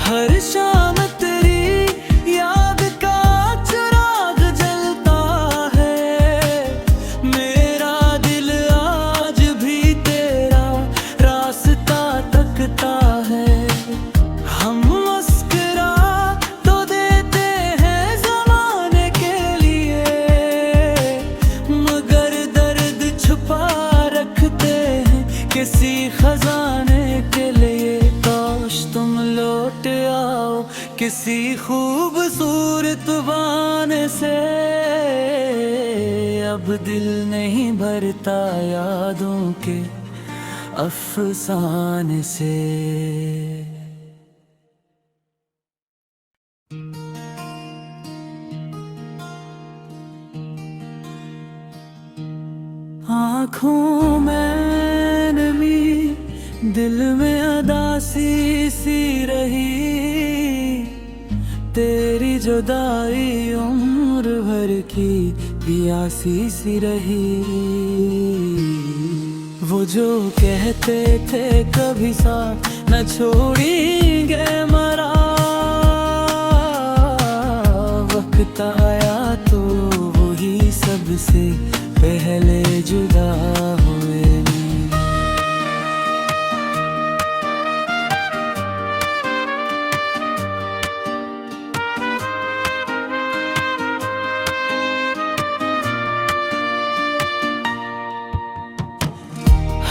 हर शाम तेरी याद का चिराग जलता है, मेरा दिल आज भी तेरा रास्ता तकता है। हम मुस्कुरा तो देते हैं ज़माने के लिए, मगर दर्द छुपा रखते हैं किसी खजाने के लिए। काश तुम लौट आओ किसी खूबसूरत बहाने से, अब दिल नहीं भरता यादों के अफसाने से। आँखों में नमी, दिल में अदासी सी रही, तेरी जुदाई उम्र भर की प्यासी सी रही। वो जो कहते थे कभी साथ न छोड़ेंगे मरा, वक्त आया तो वही सबसे पहले जुदा हुए।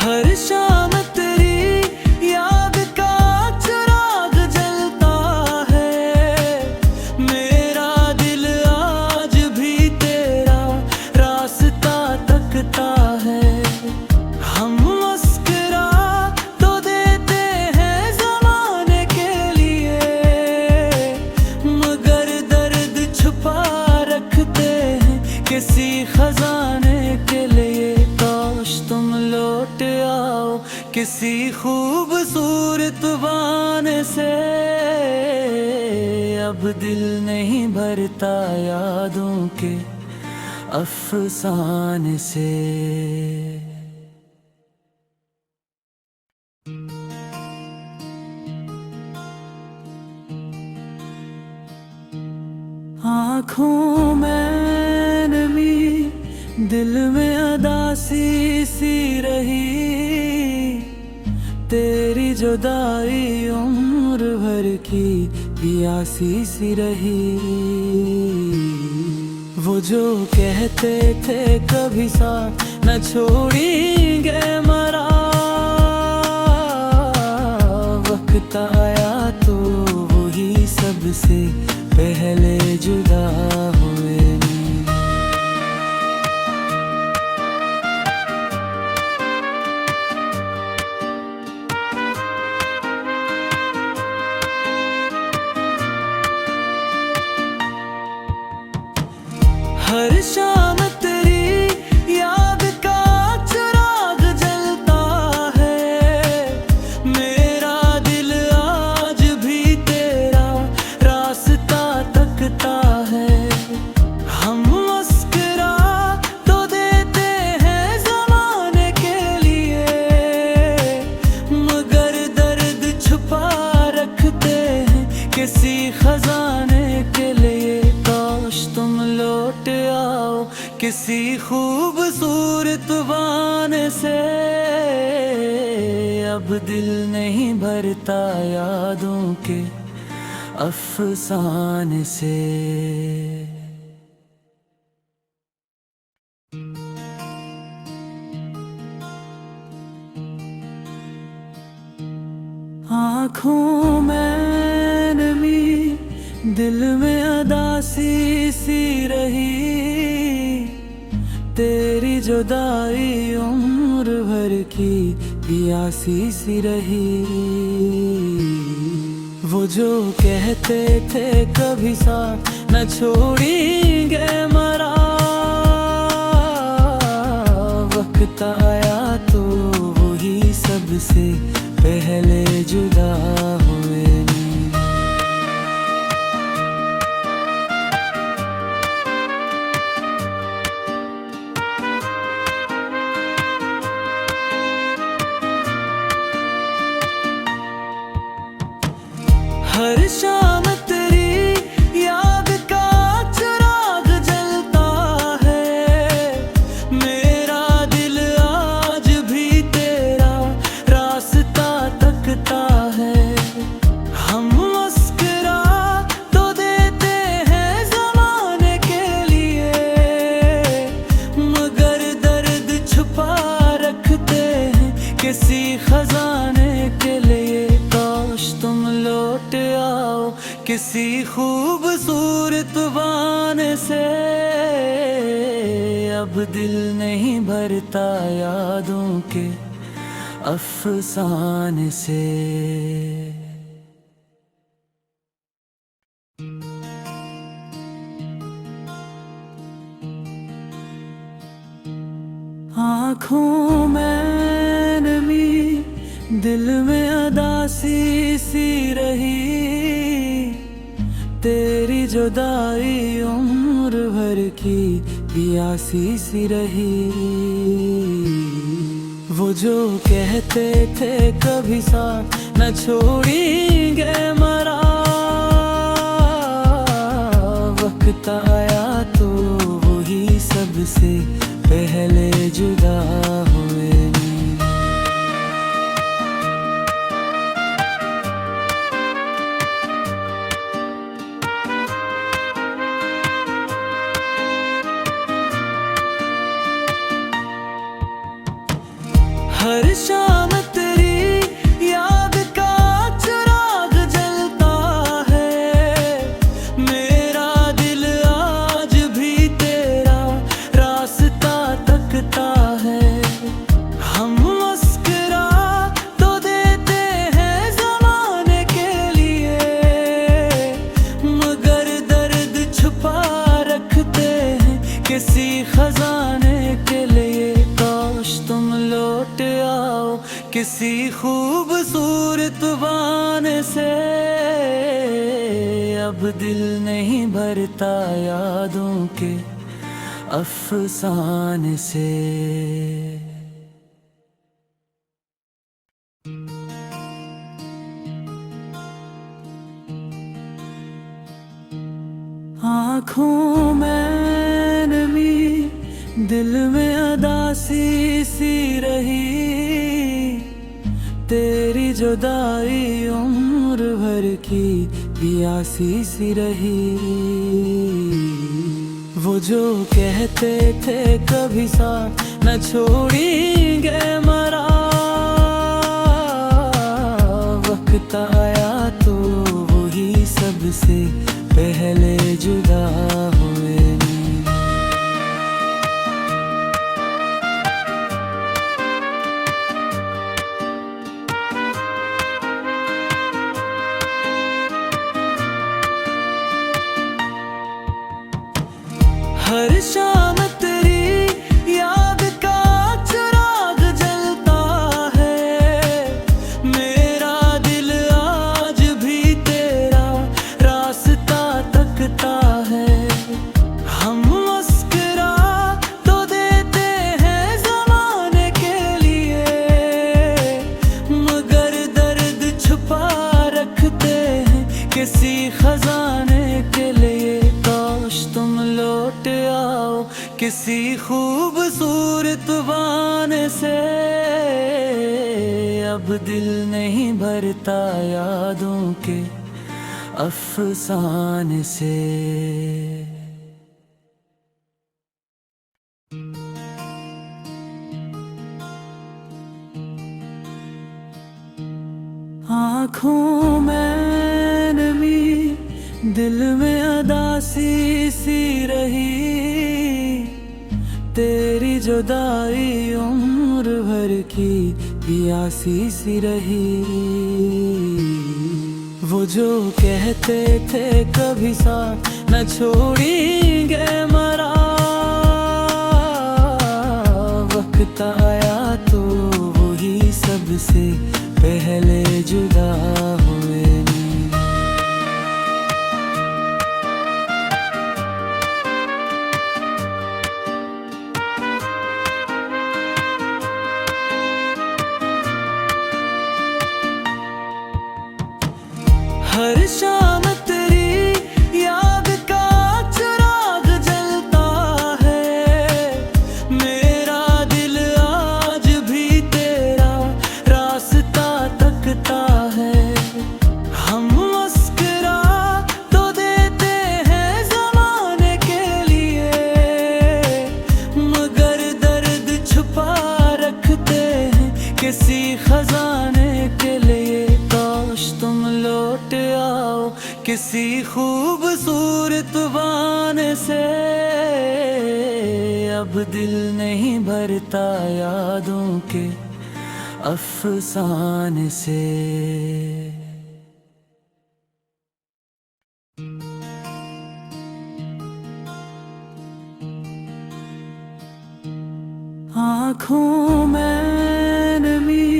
हर शाम तेरी याद का चिराग जलता है, मेरा दिल आज भी तेरा रास्ता तकता है। हम मुस्कुरा तो देते हैं ज़माने के लिए, मगर दर्द छुपा रखते हैं किसी खजाने के लिए। काश तुम लौट आओ किसी खूबसूरत बहाने से, अब दिल नहीं भरता यादों के अफसाने से। आँखों में नमी, दिल में अदासी सी रही, तेरी जुदाई उम्र भर की प्यासी सी रही। वो जो कहते थे कभी साथ न छोड़ेंगे मरा, वक्त आया तो वही सबसे पहले जुदा हुए। हर शाम तेरी याद का चिराग जलता है, मेरा दिल आज भी तेरा रास्ता तकता है। हम मुस्कुरा तो देते हैं ज़माने के लिए, मगर दर्द छुपा रखते हैं किसी खजाने के लिए। काश तुम लौट आओ किसी खूबसूरत बहाने से, अब दिल नहीं भरता यादों के अफसाने से। आँखों में नमी, दिल में उदासी सी रही, तेरी जुदाई उम्र भर की प्यासी सी रही। वो जो कहते थे कभी साथ न छोड़ेंगे मरा, वक्त आया तो वही सबसे पहले जुदा हुए। हर शाम तेरी याद का चिराग जलता है, मेरा दिल आज भी तेरा रास्ता तकता है। हम मुस्कुरा तो देते हैं ज़माने के लिए, मगर दर्द छुपा रखते हैं किसी खजाने के लिए। काश तुम लौट आओ किसी खूबसूरत बहाने से, अब दिल नहीं भरता यादों के अफसाने से। आँखों में नमी, दिल में उदासी सी रही, तेरी जुदाई उम्र भर की प्यासी सी रही। वो जो कहते थे कभी साथ न छोड़ेंगे मरा, वक्त आया तो वही सबसे पहले जुदा हुए। हर शाम तेरी याद का चिराग जलता है, मेरा दिल आज भी तेरा रास्ता तकता है। हम मुस्कुरा तो देते हैं ज़माने के लिए, मगर दर्द छुपा रखते हैं किसी खजाने के लिए। काश तुम लौट आओ किसी खूबसूरत बहाने से, अब दिल नहीं भरता यादों के अफसाने से। आँखों में नमी, दिल में उदासी सी रही, तेरी जुदाई उम्र भर की प्यासी सी रही। वो जो कहते थे कभी साथ न छोड़ेंगे मरा, वक्त आया तो वही सबसे पहले जुदा हुए। हर शाम तेरी याद का चिराग जलता है, मेरा दिल आज भी तेरा रास्ता तकता है। हम मुस्कुरा तो देते हैं ज़माने के लिए, मगर दर्द छुपा रखते हैं किसी खजाने के लिए। काश तुम लौट आओ किसी खूबसूरत बहाने से, अब दिल नहीं भरता यादों के अफसाने से। हाँ आँखों में नमी, दिल में अदासी सी रही, तेरी जुदाई उम्र भर की प्यासी सी रही। वो जो कहते थे कभी साथ न छोड़ेंगे मरा, वक्त आया तो वही सबसे पहले जुदा हुए। हर शाम तेरी याद का चिराग जलता है, मेरा दिल आज भी तेरा रास्ता तकता है। हम मुस्कुरा तो देते हैं ज़माने के लिए, मगर दर्द छुपा रखते हैं किसी खजाने के लिए। काश तुम लौट आओ किसी खूबसूरत बहाने से, अब दिल नहीं भरता यादों के अफसाने से। आँखों में नमी,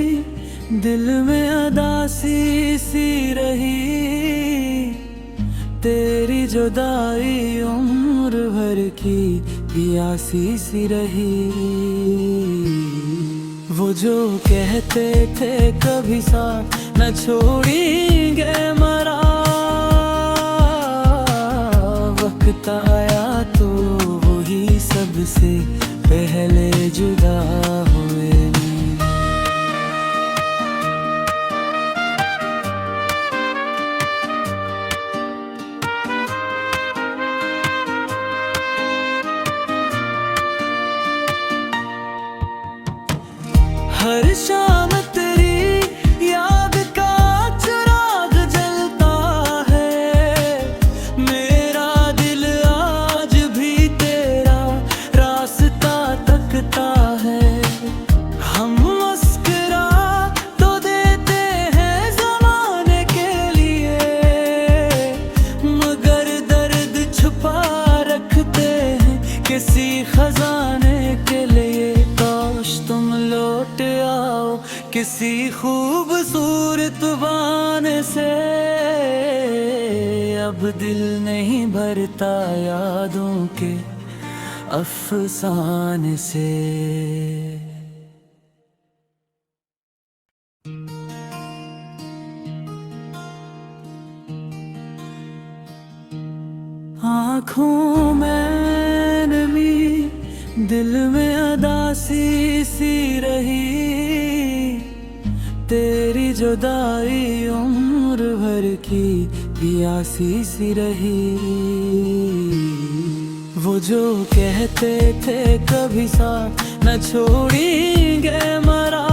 दिल में अदासी सी रही, तेरी जुदाई उम्र भर की प्यासी सी रही। वो जो कहते थे कभी साथ न छोड़ेंगे मरा, वक्त आया तो वही सबसे पहले जुदा हुए। हर शाम तेरी याद का चिराग जलता है, मेरा दिल आज भी तेरा रास्ता तकता है। हम मुस्कुरा तो देते हैं ज़माने के लिए, मगर दर्द छुपा रखते हैं किसी खजाने के लिए। काश तुम लौट आओ किसी खूबसूरत बहाने से, अब दिल नहीं भरता यादों के अफसाने से। आँखों में नमी, दिल में अदासी सी रही, तेरी जुदाई उम्र भर की प्यासी सी रही। वो जो कहते थे कभी साथ न छोड़ेंगे मरा,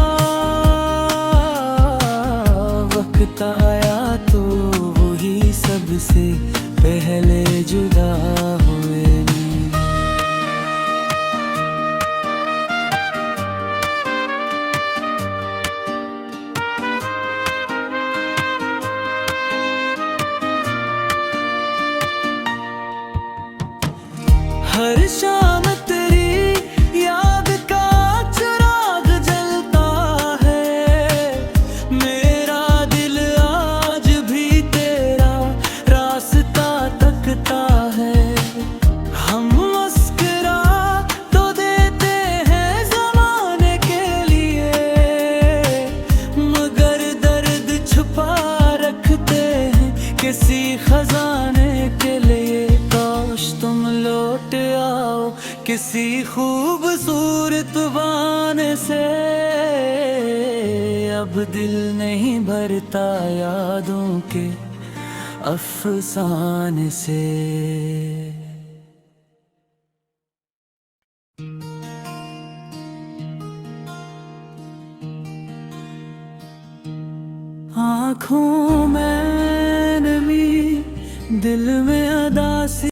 वक्त आया तो वही सबसे पहले जुदा हुए। हर शाम तेरी याद का चिराग जलता है, मेरा दिल आज भी तेरा रास्ता तकता है। हम मुस्कुरा तो देते हैं ज़माने के लिए, मगर दर्द छुपा रखते हैं किसी खजाने के लिए। काश तुम लौट आओ किसी खूबसूरत बहाने से, अब दिल नहीं भरता यादों के अफसाने से। आँखों में नमी, दिल में अदासी।